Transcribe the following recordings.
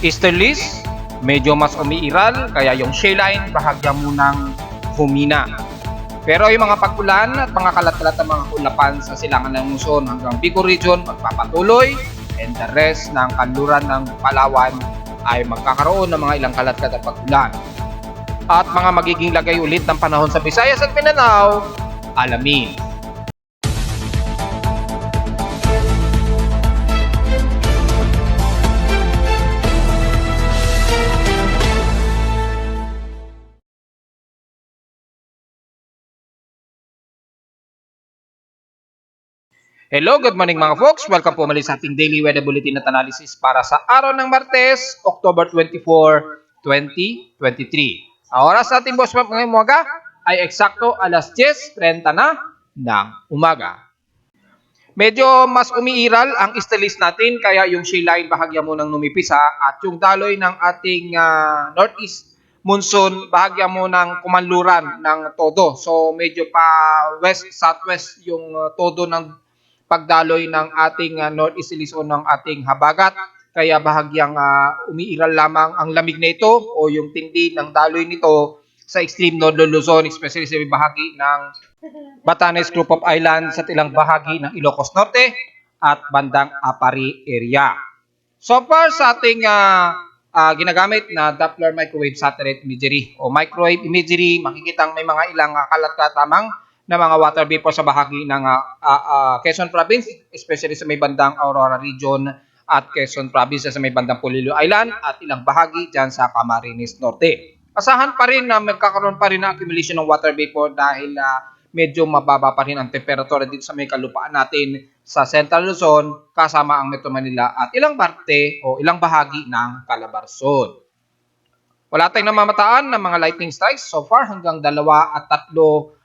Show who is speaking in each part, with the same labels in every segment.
Speaker 1: Easterlies, medyo mas umiiral, kaya yung shellline bahagya munang humina. Pero yung mga pag-ulan at mga kalat-kalat ng mga ulapan sa silangan ng Luzon hanggang Bicol Region magpapatuloy, and the rest ng kanluran ng Palawan ay magkakaroon ng mga ilang kalat-kalat at pag-ulan. At mga magiging lagay ulit ng panahon sa Visayas at Mindanao, alamin. Hello, good morning mga folks. Welcome po muli sa ating daily weather bulletin at analysis para sa araw ng Martes, October 24, 2023. Ang oras sa ating boss map ngayong umaga ay eksakto alas 10:30 na ng umaga. Medyo mas umiiral ang easterlies natin kaya yung shellline bahagya mo nang numipis at yung daloy ng ating northeast monsoon bahagya mo ng kumanluran ng todo. So medyo pa west-southwest yung todo ng pagdaloy ng ating northeast Luzon ng ating habagat. Kaya bahagyang umiiral lamang ang lamig na ito o yung tindi ng daloy nito sa extreme northern Luzon, especially sa bahagi ng Batanes Group of Islands at ilang bahagi ng Ilocos Norte at bandang Apari area. So far sa ating ginagamit na Doppler microwave satellite imagery o microwave imagery, makikita may mga ilang kalat-katamang na mga water vapor sa bahagi ng Quezon Province, especially sa may bandang Aurora Region at Quezon Province sa may bandang Polillo Island at ilang bahagi dyan sa Camarines Norte. Asahan pa rin na magkakaroon pa rin ng accumulation ng water vapor dahil medyo mababa pa rin ang temperatura dito sa may kalupaan natin sa Central Luzon kasama ang Metro Manila at ilang parte o ilang bahagi ng Calabarzon. Wala tayong namamataan ng mga lightning strikes so far hanggang 2 at 3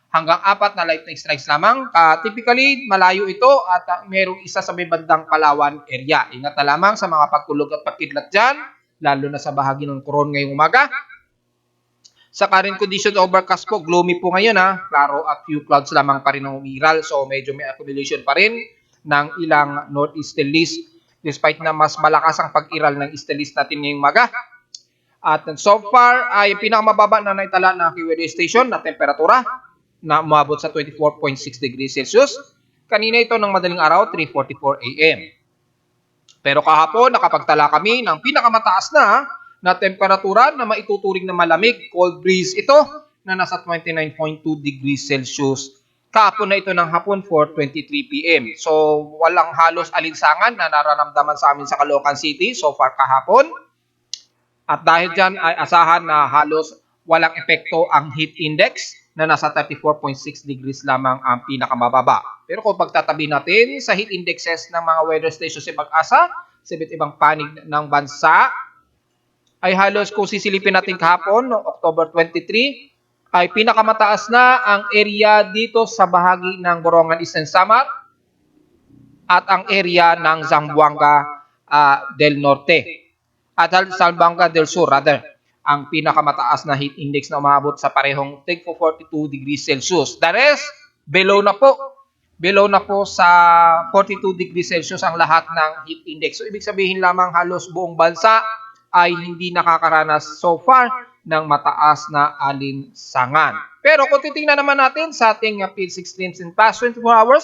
Speaker 1: hanggang 4 na lightning strikes lamang. Typically, malayo ito at mayroong isa sa may bandang Palawan area. Ingat na lamang sa mga pagkulog at pagkidlat dyan, lalo na sa bahagi ng Coron ngayong umaga. Sa current condition, overcast po, gloomy po ngayon klaro at few clouds lamang pa rin ang umiral. So medyo may accumulation pa rin ng ilang northeasterlies despite na mas malakas ang pag-iral ng easterlies natin ngayong umaga. At so far ay pinakamababa na naitala na weather station na temperatura na umabot sa 24.6 degrees Celsius. Kanina ito ng madaling araw, 3:44 AM. Pero kahapon, nakapagtala kami ng pinakamataas na temperatura na maituturing na malamig. Cold breeze ito na nasa 29.2 degrees Celsius. Kahapon na ito ng hapon, 4:23 PM. So, walang halos alinsangan na nararamdaman sa amin sa Caloocan City so far kahapon. At dahil dyan ay asahan na halos walang epekto ang heat index na nasa 34.6 degrees lamang ang pinakamababa. Pero kung pagtatabi natin sa heat indexes ng mga weather stations sa Pag-asa, sa iba't ibang panig ng bansa, ay halos kung sisilipin natin kahapon, no, October 23, ay pinakamataas na ang area dito sa bahagi ng Borongan Eastern Samar at ang area ng Zamboanga del Norte at Zamboanga del Sur rather. Ang pinakamataas na heat index na umabot sa parehong 42 degrees Celsius. The rest, below na po. Below na po sa 42 degrees Celsius ang lahat ng heat index. So, ibig sabihin lamang halos buong bansa ay hindi nakakaranas so far ng mataas na alinsangan. Pero kung titingnan naman natin sa ating PIL6 streams in past 24 hours,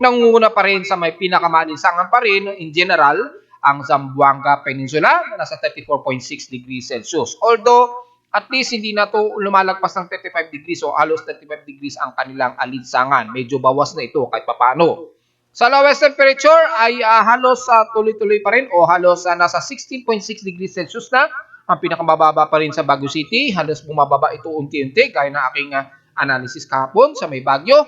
Speaker 1: nangunguna pa rin sa may pinakamalinsangan pa rin in general ang Zamboanga Peninsula na nasa 34.6 degrees Celsius. Although, at least hindi na to lumalagpas ng 35 degrees o halos 35 degrees ang kanilang alinsangan. Medyo bawas na ito kahit papano. Sa lowest temperature ay halos tuloy-tuloy pa rin o halos nasa 16.6 degrees Celsius na. Ang pinakamababa pa rin sa Baguio City. Halos bumababa ito unti-unti gaya na aking analysis kahapon sa may Baguio.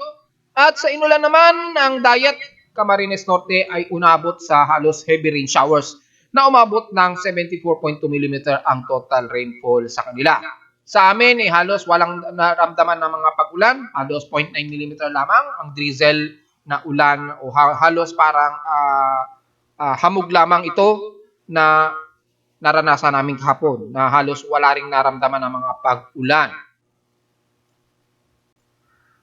Speaker 1: At sa Inulan naman, ang Dayat Camarines Norte ay unabot sa halos heavy rain showers na umabot ng 74.2 mm ang total rainfall sa kanila. Sa amin, halos walang naramdaman ng mga pag-ulan, halos 0.9 mm lamang ang drizzle na ulan o halos parang hamog lamang ito na naranasan namin kahapon na halos wala ring naramdaman ng mga pag-ulan.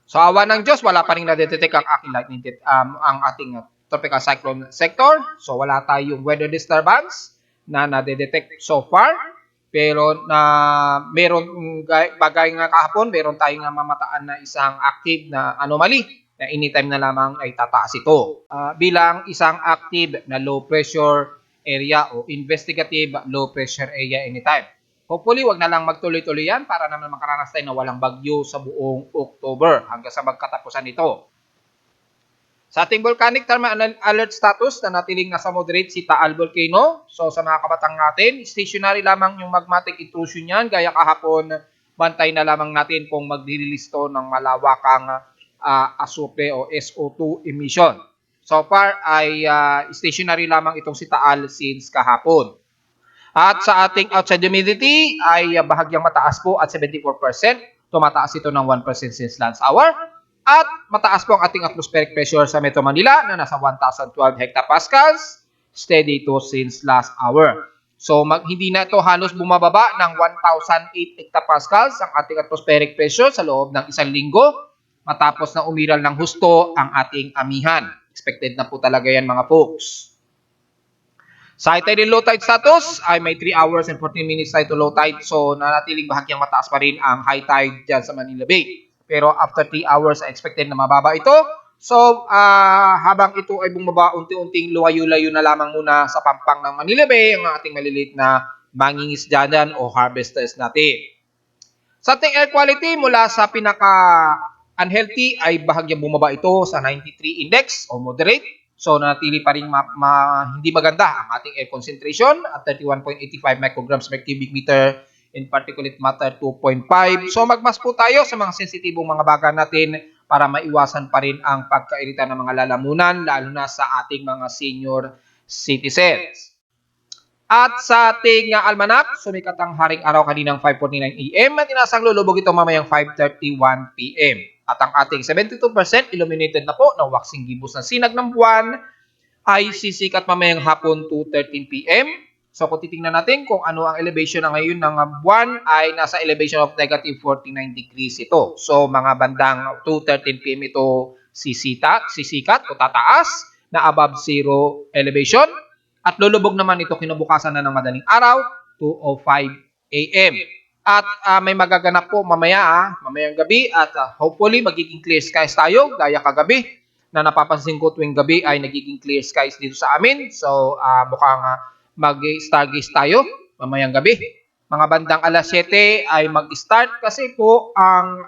Speaker 1: So awa ng Diyos, wala pa rin na-detect ang aking ang ating tropical cyclone sector. So wala tayong weather disturbance na nade-detect so far. Pero na meron bagay nga kahapon, meron tayong mamataan na isang active na anomaly na anytime na lamang ay tataas ito. Bilang isang active na low pressure area o investigative low pressure area anytime. Hopefully, wag na lang magtuloy-tuloy yan para naman makaranas tayo na walang bagyo sa buong October hanggang sa magkatapusan nito. Sa ating volcanic thermal alert status na natiling nasa moderate si Taal Volcano. So sa mga kabatang natin, stationary lamang yung magmatic intrusion niyan. Gaya kahapon, bantay na lamang natin kung mag-release to ng malawakang asupre o SO2 emission. So far ay stationary lamang itong si Taal since kahapon. At sa ating outside humidity ay bahagyang mataas po at 74%. Tumataas ito ng 1% since last hour. At mataas po ang ating atmospheric pressure sa Metro Manila na nasa 1,012 hectopascals. Steady ito since last hour. So hindi na ito halos bumababa ng 1,008 hectopascals ang ating atmospheric pressure sa loob ng isang linggo matapos na umiral ng husto ang ating amihan. Expected na po talaga yan mga folks. Sa high tide and low tide status ay may 3 hours and 14 minutes tide to low tide. So nanatiling bahagyang mataas pa rin ang high tide dyan sa Manila Bay. Pero after 3 hours, expected na mababa ito. So, habang ito ay bumaba, unti-unting luwayo-layo na lamang muna sa pampang ng Manila Bay ang ating maliliit na mangingisda dyan o harvesters natin. Sa ating air quality, mula sa pinaka-unhealthy ay bahagyang bumaba ito sa 93 index o moderate. So, nanatili pa rin hindi maganda ang ating air concentration at 31.85 micrograms per cubic meter in particulate matter 2.5. So magmas po tayo sa mga sensitibong mga bagay natin para maiwasan pa rin ang pagkairita ng mga lalamunan lalo na sa ating mga senior citizens. At sa ating almanac, sumikat ang haring araw kaninang 5:49 AM at inasang lulubog ito mamayang 5:31 PM. At ang ating 72% illuminated na po na waxing gibos ng sinag ng buwan ay sisikat mamayang hapon 2:13 PM. So kung titingnan natin kung ano ang elevation na ngayon ng buwan ay nasa elevation of negative 49 degrees ito. So mga bandang 2:13 PM ito sisikat o tataas na above zero elevation. At lulubog naman ito kinabukasan na ng madaling araw 2:05 AM. At may magaganap po mamayang gabi at hopefully magiging clear skies tayo gaya kagabi na napapansin ko tuwing gabi ay nagiging clear skies dito sa amin. So mukhang mag-stargaze tayo mamayang gabi. Mga bandang alas 7 ay mag-start kasi po ang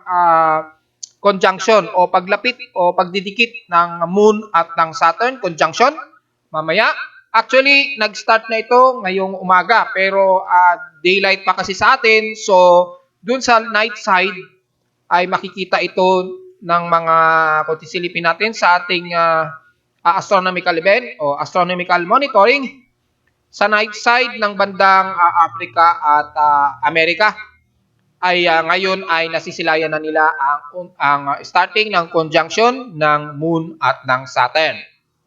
Speaker 1: conjunction o paglapit o pagdidikit ng Moon at ng Saturn conjunction mamaya. Actually, nag-start na ito ngayong umaga pero daylight pa kasi sa atin. So, dun sa night side ay makikita ito ng mga kontisilipin natin sa ating astronomical event o astronomical monitoring. Sa night side ng bandang Africa at Amerika ay ngayon ay nasisilayan na nila ang starting ng conjunction ng Moon at ng Saturn.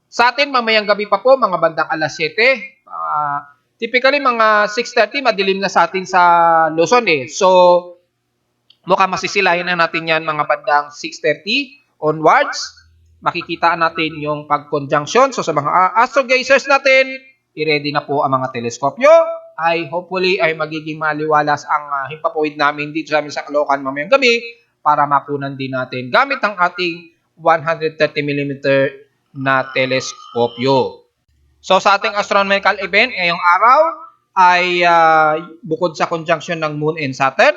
Speaker 1: Sa atin mamayang gabi pa po mga bandang alas 7. Typically mga 6:30 madilim na sa atin sa Luzon eh. So mukhang masisilayan na natin yan mga bandang 6:30 onwards. Makikita natin yung pag-conjunction. So sa mga astrogazers natin, i-ready na po ang mga teleskopyo. Ay hopefully ay magiging maliwalas ang himpapawid namin dito sa amin sa Caloocan mamayang gabi para mapunan din natin gamit ang ating 130mm na teleskopyo. So sa ating astronomical event ngayong araw ay bukod sa conjunction ng Moon and Saturn,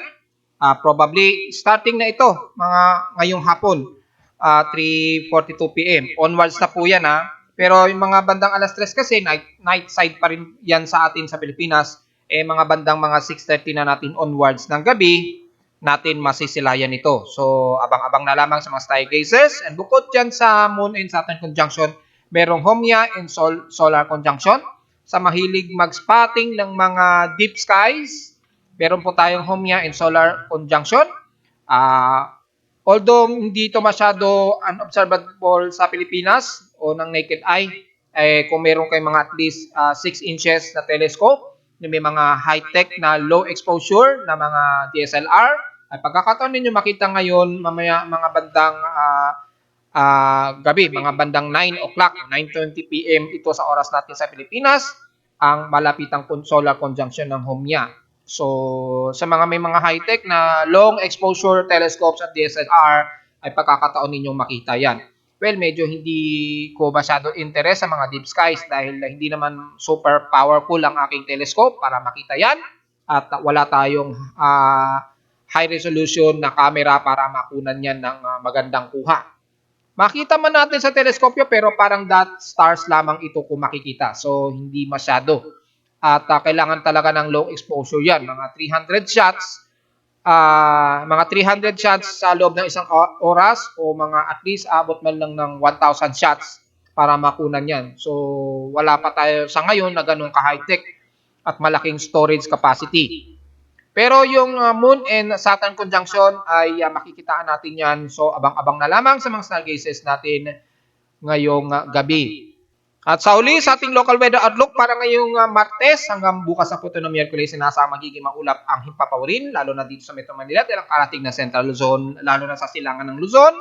Speaker 1: probably starting na ito mga ngayong hapon 3:42 PM. Onwards na po yan Pero yung mga bandang alas 3 kasi, night side pa rin yan sa atin sa Pilipinas, mga bandang mga 6:30 na natin onwards ng gabi, natin masisilayan ito. So, abang-abang na lamang sa mga stargazers. And bukod dyan sa Moon and Saturn conjunction, merong Haumea and Solar conjunction. Sa mahilig mag-spotting ng mga deep skies, meron po tayong Haumea and Solar conjunction. Although hindi ito masyado unobservable sa Pilipinas o ng naked eye, kung meron kayong mga at least 6 inches na telescope, may mga high-tech na low exposure na mga DSLR, ay pagkakataon ninyo makita ngayon mamaya mga bandang gabi, mga bandang 9 o'clock, 9:20 PM ito sa oras natin sa Pilipinas, ang malapitang solar conjunction ng HOMIA. So, sa may mga high-tech na long exposure telescopes at DSLR, ay pagkakataon ninyong makita yan. Well, medyo hindi ko masyado interest sa mga deep skies dahil hindi naman super powerful ang aking telescope para makita yan at wala tayong high resolution na camera para makunan yan ng magandang kuha. Makita man natin sa teleskopyo pero parang dot stars lamang ito kung makikita. So, hindi masyado. At kailangan talaga ng low exposure yan. Mga 300 shots, sa loob ng isang oras o mga at least abot man lang ng 1,000 shots para makunan yan. So, wala pa tayo sa ngayon na ganun ka-high-tech at malaking storage capacity. Pero yung Moon and Saturn conjunction ay makikitaan natin yan. So, abang-abang na lamang sa mga stargazers natin ngayong gabi. At sa uli, sa ating local weather outlook para ngayong Martes hanggang bukas sa puto ng Miyerkules, nasa magiging maulap ang himpapawirin, lalo na dito sa Metro Manila, dahil ang karating na Central Luzon, lalo na sa silangan ng Luzon,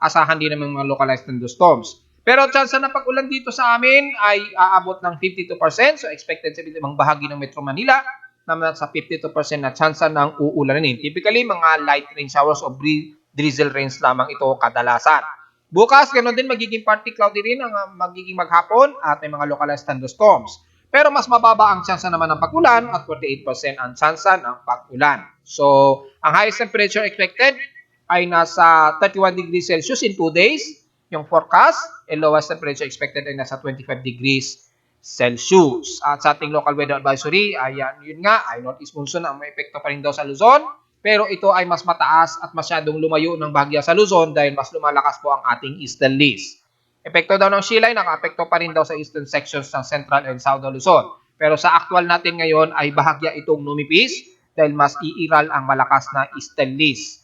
Speaker 1: asahan din naman mga localized thunderstorms. Pero chance na pag-ulan dito sa amin ay aabot ng 52%, so expected sa ibang bahagi ng Metro Manila, naman sa 52% na chance ng uulanin. Typically, mga light rain showers o drizzle rains lamang ito kadalasan. Bukas, ganoon din, magiging partly cloudy rin ang magiging maghapon at may mga localized thunderstorms. Pero mas mababa ang chance naman ng pag-ulan at 48% ang chance ng pag-ulan. So, ang highest temperature expected ay nasa 31 degrees Celsius in 2 days. Yung forecast, and lowest temperature expected ay nasa 25 degrees Celsius. At sa ating local weather advisory, ayan, yun nga, ay northeast monsoon ang may epekto pa rin daw sa Luzon. Pero ito ay mas mataas at masyadong lumayo ng bahagya sa Luzon dahil mas lumalakas po ang ating easterlies. Epekto daw ng Shilay, naka-epekto pa rin daw sa eastern sections ng Central and Southern Luzon. Pero sa actual natin ngayon ay bahagya itong numipis dahil mas iiral ang malakas na easterlies.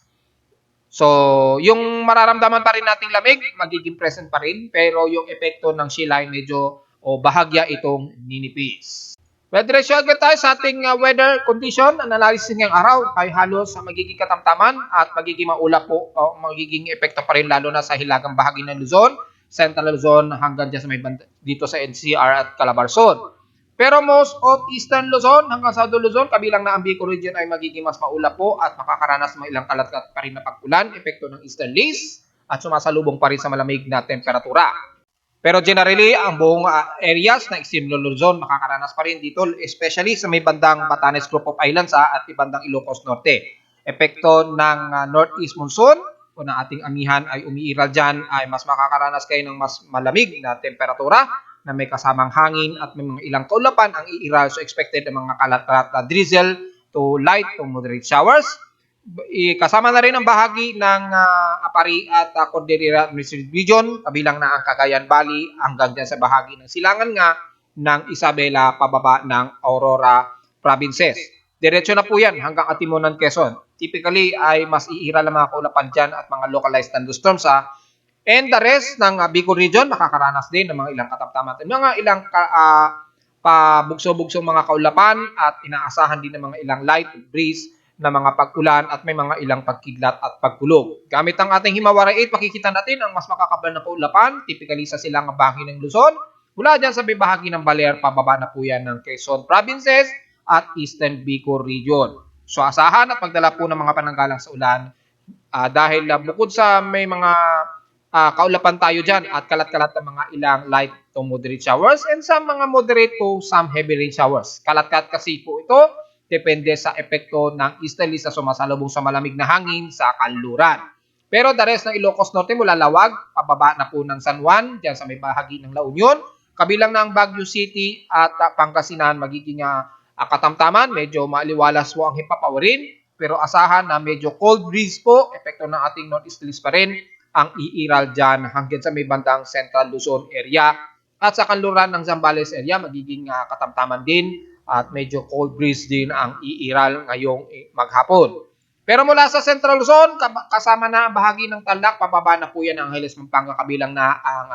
Speaker 1: So, yung mararamdaman pa rin nating lamig, magiging present pa rin. Pero yung epekto ng Shilay medyo bahagya itong ninipis. Well, diretso agad tayo sa ating weather condition. Analysis ngayong araw ay halos magiging katamtaman at magiging maulap po, magiging epekto pa rin lalo na sa hilagang bahagi ng Luzon, Central Luzon hanggang dyan sa may dito sa NCR at Calabarzon. Pero most of Eastern Luzon hanggang Southern Luzon, kabilang na ang Bicol region ay magiging mas maulap po at makakaranas ng ilang kalat-kalat pa rin na pag-ulan, epekto ng easterlies at sumasalubong pa rin sa malamig na temperatura. Pero generally, ang buong areas na extreme Luzon makakaranas pa rin dito, especially sa may bandang Batanes Group of Islands at ibandang Ilocos Norte. Epekto ng northeast monsoon o ng ating amihan ay umiiral dyan ay mas makakaranas kayo ng mas malamig na temperatura na may kasamang hangin at may mga ilang kaulapan ang iiral. So expected ang mga kalat-kalat na drizzle to light to moderate showers. Kasama na rin ang bahagi ng Apari at Cordillera Administrative Region, kabilang na ang Cagayan Valley hanggang dyan sa bahagi ng silangan nga ng Isabela pababa ng Aurora Provinces. Diretso na po yan hanggang Atimonan, Quezon. Typically ay mas iiral ang mga kaulapan dyan at mga localized thunderstorms. And the rest ng Bicol region makakaranas din ng mga ilang katamtaman. Mga ilang pabugso-bugsong mga kaulapan at inaasahan din ng mga ilang light breeze na mga pag-ulan at may mga ilang pagkidlat at pagkulog. Gamit ang ating Himawari 8, makikita natin ang mas makakabal na kaulapan, typically sa silangang bahagi ng Luzon, mula dyan sa bahagi ng Baler, pababa na po yan ng Quezon Provinces at Eastern Bicol Region. So asahan at magdala po ng mga pananggalang sa ulan dahil bukod sa may mga kaulapan tayo dyan at kalat-kalat ng mga ilang light to moderate showers and some mga moderate to some heavy rain showers. Kalat-kalat kasi po ito, depende sa epekto ng easterlies na sumasalubong sa malamig na hangin sa kanluran. Pero the rest ng Ilocos Norte mula Lawag, pababa na po ng San Juan, dyan sa may bahagi ng La Union, kabilang ng Baguio City at Pangasinan, magiging katamtaman, medyo maaliwalas po ang himpapawirin, pero asahan na medyo cold breeze po, epekto ng ating northeasterlies pa rin, ang iiral dyan hanggang sa may bandang Central Luzon area at sa kanluran ng Zambales area, magiging katamtaman din at medyo cold breeze din ang iiral ngayong maghapon. Pero mula sa Central Luzon, kasama na ang bahagi ng Tarlac, pababa na po yan ang Angeles, Pampanga, kabilang na ang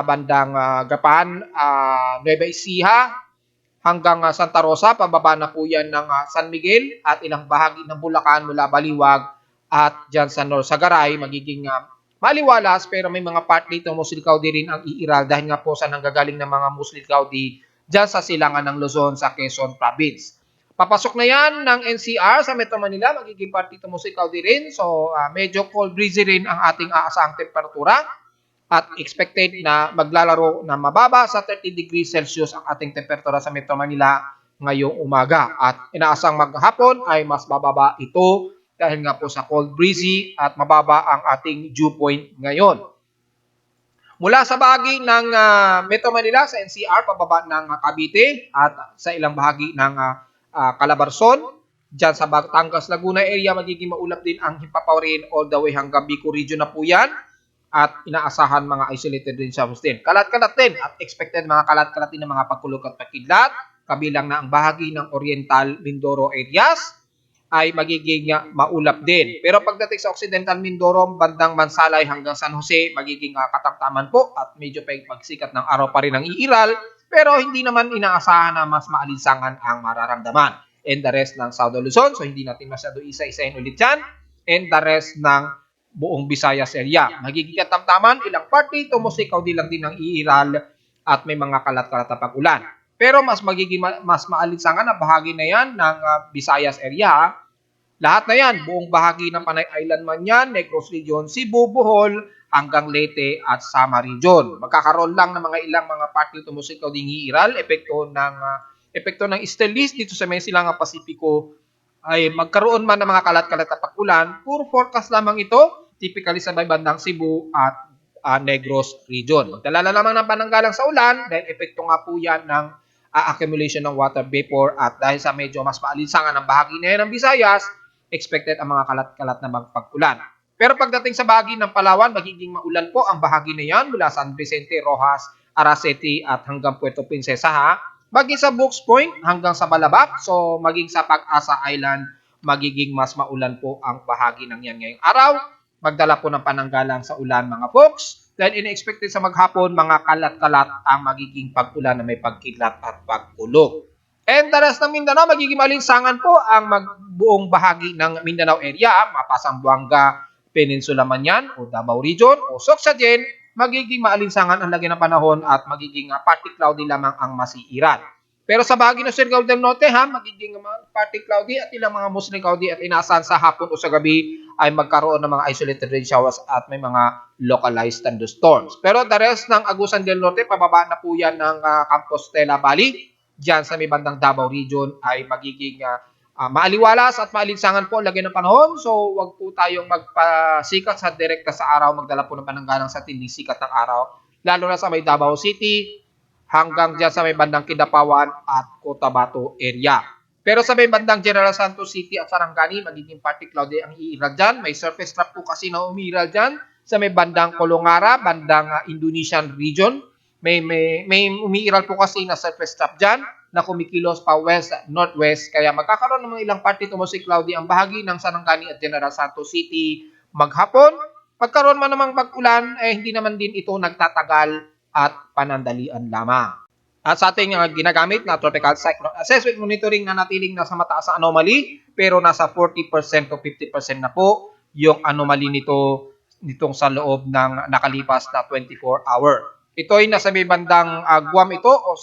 Speaker 1: bandang Gapan, Nueva Ecija, hanggang Santa Rosa, pababa na po yan ng San Miguel at ilang bahagi ng Bulacan mula Baliwag at dyan sa North Sagaray, magiging maliwalas pero may mga part dito musli cloudy rin ang iiral dahil nga po sa nanggagaling ng mga musli cloudy dyan sa silangan ng Luzon sa Quezon Province. Papasok na yan ng NCR sa Metro Manila, magiging parte ito mo si Cloudy rin. So medyo cold breezy rin ang ating aasahang temperatura at expected na maglalaro na mababa sa 30 degrees Celsius ang ating temperatura sa Metro Manila ngayong umaga. At inaasang maghapon ay mas bababa ito dahil nga po sa cold breezy at mababa ang ating dew point ngayon. Mula sa bahagi ng Metro Manila sa NCR, pababa ng Cavite at sa ilang bahagi ng Calabarzon, dyan sa Batangas, Laguna area, magiging maulap din ang himpapaw rin all the way hanggang Bicol region na po yan. At inaasahan mga isolated din showers din. Kalat-kalat din at expected mga kalat-kalat din ng mga pagkulog at pagkidlat. Kabilang na ang bahagi ng Oriental Mindoro areas ay magiging maulap din. Pero pagdating sa Occidental Mindoro, bandang Mansalay hanggang San Jose, magiging katamtaman po at medyo pagsikat ng araw pa rin ang iiral. Pero hindi naman inaasahan na mas maalinsangan ang mararamdaman. And the rest ng Southern Luzon, so hindi natin masyado isa-isahin ulit yan. And the rest ng buong Visayas area. Magiging katamtaman, ilang party, tumusikaw din lang din ng iiral at may mga kalat-kalat na pag-ulan. Pero mas magiging mas maalinsangan na bahagi na yan ng Visayas area. Lahat na yan, buong bahagi ng Panay Island man yan, Negros Region, Cebu, Bohol, hanggang Leyte at Samar Region. Magkakaroon lang ng mga ilang mga party tumusikaw din iiral, epekto ng easterlies dito sa may silangang Pasipiko ay magkaroon man ng mga kalat-kalat na pag-ulan, puro forecast lamang ito, typically sa may bandang Cebu at Negros region. Magdalala lamang ng pananggalang sa ulan dahil epekto nga po yan ng accumulation ng water vapor at dahil sa medyo mas maalinsangan ng bahagi na yan ng Visayas, expected ang mga kalat-kalat na pag-ulan. Pero pagdating sa bahagi ng Palawan, magiging maulan po ang bahagi na yan mula San Vicente, Rojas, Araceti at hanggang Puerto Princesa ha. Maging sa Brooks Point hanggang sa Balabac, so maging sa Pag-asa Island, magiging mas maulan po ang bahagi ng yan ngayong araw. Magdala po ng pananggalang sa ulan mga folks. Dahil in-expected sa maghapon, mga kalat-kalat ang magiging pag-ulan na may pagkidlat at pagkulog. And the rest ng Mindanao, magiging malinsangan po ang buong bahagi ng Mindanao area, mapasang Buanga Peninsula man yan, o Davao Region, o Sorsogon, magiging maalinsangan ang lagi ng panahon at magiging partly cloudy lamang ang masiiran. Pero sa bahagi ng Surigao del Norte, magiging partly cloudy at ilang mga mostly cloudy at inaasahan sa hapon o sa gabi ay magkaroon ng mga isolated rain showers at may mga localized thunderstorms. Pero the rest ng Agusan del Norte, pababa na po yan ng Compostela Valley. Diyan sa may bandang Davao Region ay magiging maaliwalas at maalinsangan po lagi ng panahon. So, wag po tayong magpasikat sa direkta sa araw, magdala po ng pananggalang sa tinding sikat ng araw, lalo na sa may Davao City, hanggang dyan sa may bandang Kidapawan at Cotabato area. Pero sa may bandang General Santos City at Sarangani, magiging partly cloudy ang iiral dyan. May surface trap po kasi na umiiral dyan. Sa may bandang Kolongara, bandang Indonesian region, may umiiral po kasi na surface trap dyan na kumikilos pa west, northwest. Kaya magkakaroon ng mga ilang party tumusik cloudy ang bahagi ng Sarangani at General Santos City maghapon. Pagkaroon man namang pag-ulan, hindi naman din ito nagtatagal at panandalian lamang. At sa ating ginagamit na tropical cyclone assessment monitoring na natiling nasa mataas ang anomaly, pero nasa 40% to 50% na po yung anomaly nitong sa loob ng nakalipas na 24 hour. Ito ay nasa may bandang Guam ito o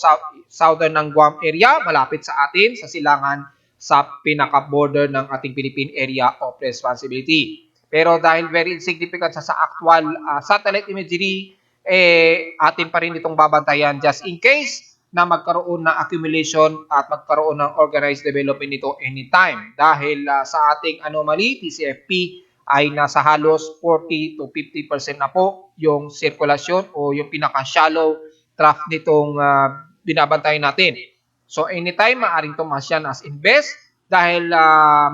Speaker 1: southern ng Guam area, malapit sa atin, sa silangan sa pinaka-border ng ating Philippine Area of Responsibility. Pero dahil very insignificant sa actual satellite imagery, atin pa rin itong babantayan just in case na magkaroon ng accumulation at magkaroon ng organized development nito anytime. Dahil sa ating anomaly, TCFP, ay nasa halos 40 to 50% na po yung sirkulasyon o yung pinaka-shallow trough nitong binabantayan natin. So anytime, maaaring tumaas yan as invest dahil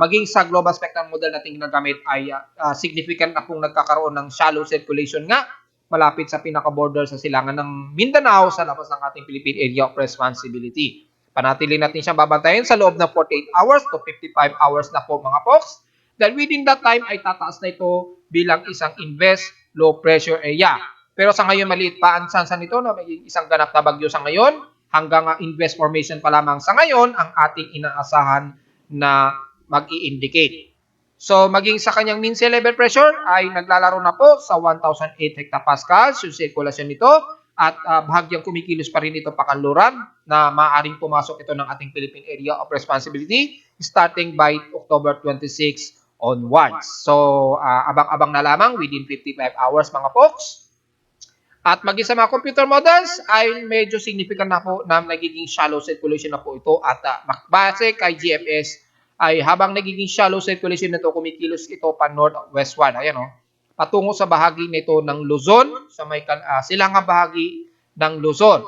Speaker 1: maging sa global spectrum model natin ginagamit ay significant na pong nagkakaroon ng shallow circulation nga malapit sa pinaka-border sa silangan ng Mindanao sa labas ng ating Philippine Area of Responsibility. Panatili natin siyang babantayan sa loob ng 48 hours to 55 hours na po mga folks. Dahil within that time ay tataas na ito bilang isang invest low pressure area. Pero sa ngayon maliit pa ang sansa nito na maging isang ganap na bagyo sa ngayon. Hanggang invest formation pa lamang sa ngayon ang ating inaasahan na mag-i-indicate. So, maging sa kanyang mean sea level pressure ay naglalaro na po sa 1,008 hectopascals yung sirkulasyon nito. at bahagyang kumikilos pa rin ito pakanluran na maaaring pumasok ito ng ating Philippine Area of Responsibility starting by October 26 onwards. So, abang-abang na lamang within 55 hours mga folks. At maging sa mga computer models ay medyo significant na po na nagiging shallow circulation na po ito at base kay GFS ay habang nagiging shallow circulation nito kumikilos ito pa northwestward. Ayan o. Patungo sa bahagi nito ng Luzon, sa may silangang bahagi ng Luzon.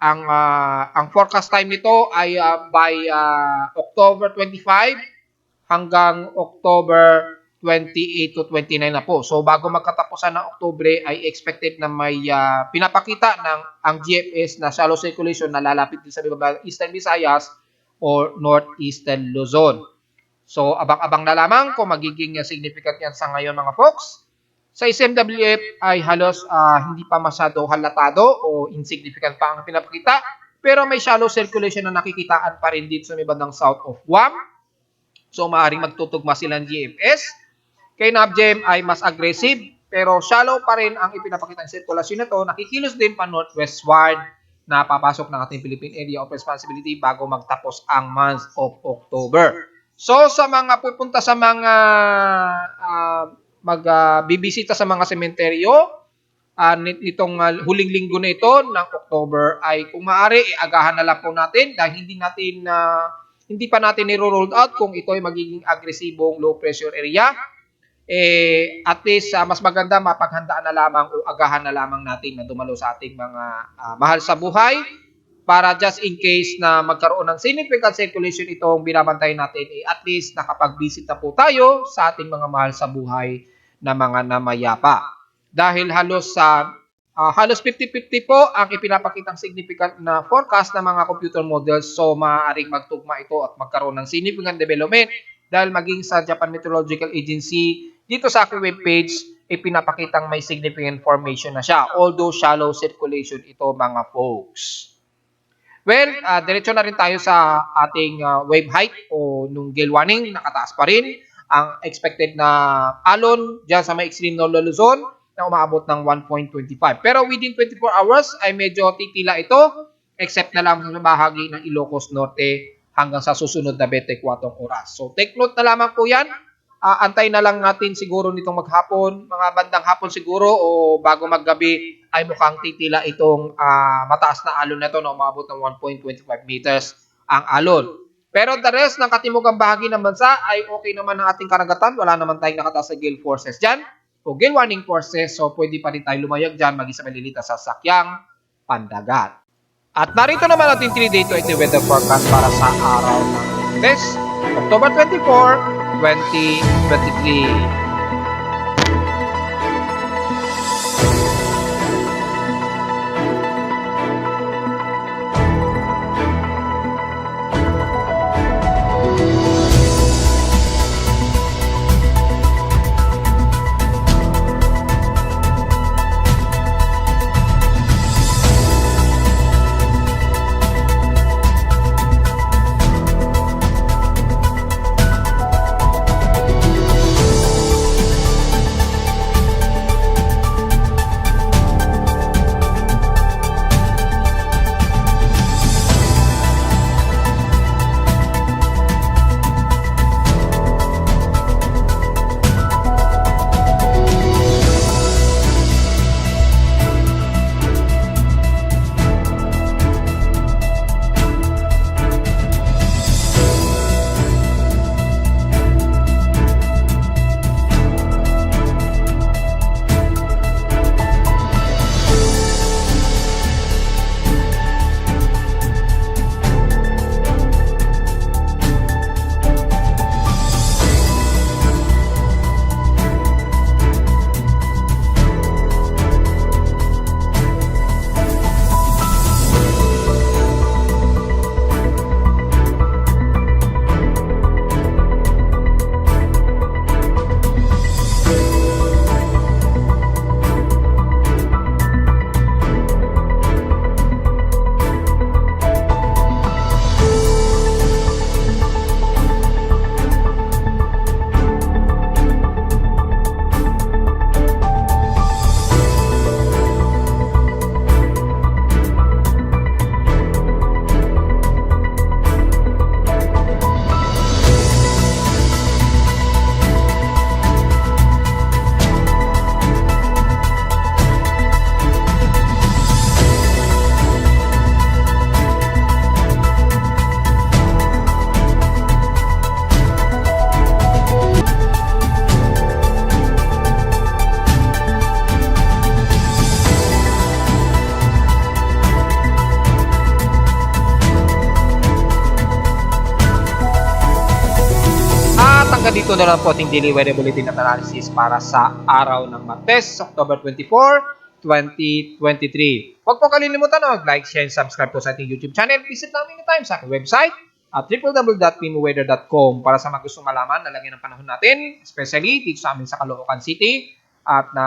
Speaker 1: Ang forecast time nito ay by October 25 hanggang October 28 to 29 na po. So bago magkatapusan ng Oktubre ay expected na may pinapakita ng ang GFS na shallow circulation na lalapit din sa Eastern Visayas or Northeastern Luzon. So abang-abang na lamang kung magiging significant yan sa ngayon mga folks. Sa SMWF ay halos hindi pa masyado halatado o insignificant pa ang pinapakita. Pero may shallow circulation na nakikitaan pa rin dito sa may bandang south of Guam. So maaaring magtutugma silang GFS. Kay NAVGEM ay mas aggressive pero shallow pa rin ang ipinapakita ng sirkulasyon nito. Nakikilos din pa northwestward na papasok ng ating Philippine Area of Responsibility bago magtapos ang month of October. So sa mga pupunta sa mga magbibisita sa mga sementeryo nitong huling linggo na ito ng October ay kung maaari agahan na lang po natin dahil hindi pa natin i-roll out kung ito ay magiging agresibong low pressure area. At least mas maganda mapaghandaan na lamang o agahan na lamang natin na dumalo sa ating mga mahal sa buhay para just in case na magkaroon ng significant circulation itong binabantay natin at least nakapag-visit na po tayo sa ating mga mahal sa buhay na mga namayapa. Dahil halos 50-50 po ang ipinapakitang significant na forecast ng mga computer models, so maaaring magtugma ito at magkaroon ng significant development dahil maging sa Japan Meteorological Agency dito sa aking webpage ipinapakitang may significant formation na siya although shallow circulation ito mga folks. Well, diretso na rin tayo sa ating wave height o nung gale warning, nakataas pa rin ang expected na alon dyan sa may extreme Northern Luzon na umaabot ng 1.25. Pero within 24 hours ay medyo titila ito except na lang sa bahagi ng Ilocos Norte hanggang sa susunod na 24 oras. So take note na lamang po yan. Antay na lang natin siguro nitong maghapon, mga bandang hapon siguro o bago maggabi ay mukhang titila itong mataas na alon na ito na umaabot ng 1.25 meters ang alon. Pero the rest ng katimugang bahagi ng bansa ay okay naman ang ating karagatan. Wala naman tayong nakataas sa gale forces dyan o gale warning forces. So pwede pa rin tayo lumayag dyan maging sa maliliit na sasakyang pandagat. At narito naman ating 3-day to 8 weather forecast para sa araw ng Lunes, October 24, 2023. hanggang dito na lang po ating daily weather bulletin at analysis para sa araw ng Martes, October 24, 2023. Huwag po kalilimutan na mag-like, share, and subscribe po sa ating YouTube channel. Visit namin anytime sa aking website at www.pinoweather.com para sa mga gustong malaman na lagi ng panahon natin, especially dito sa amin sa Caloocan City at na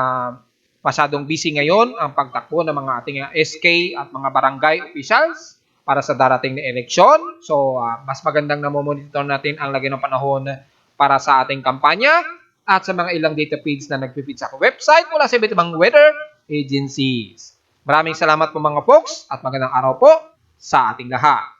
Speaker 1: masyadong busy ngayon ang pagtakbo ng mga ating SK at mga barangay officials para sa darating na eleksyon. So, mas magandang namomonitor natin ang lagi ng panahon para sa ating kampanya at sa mga ilang data feeds na nagpipid sa website mula sa iba't ibang weather agencies. Maraming salamat po mga folks at magandang araw po sa ating lahat.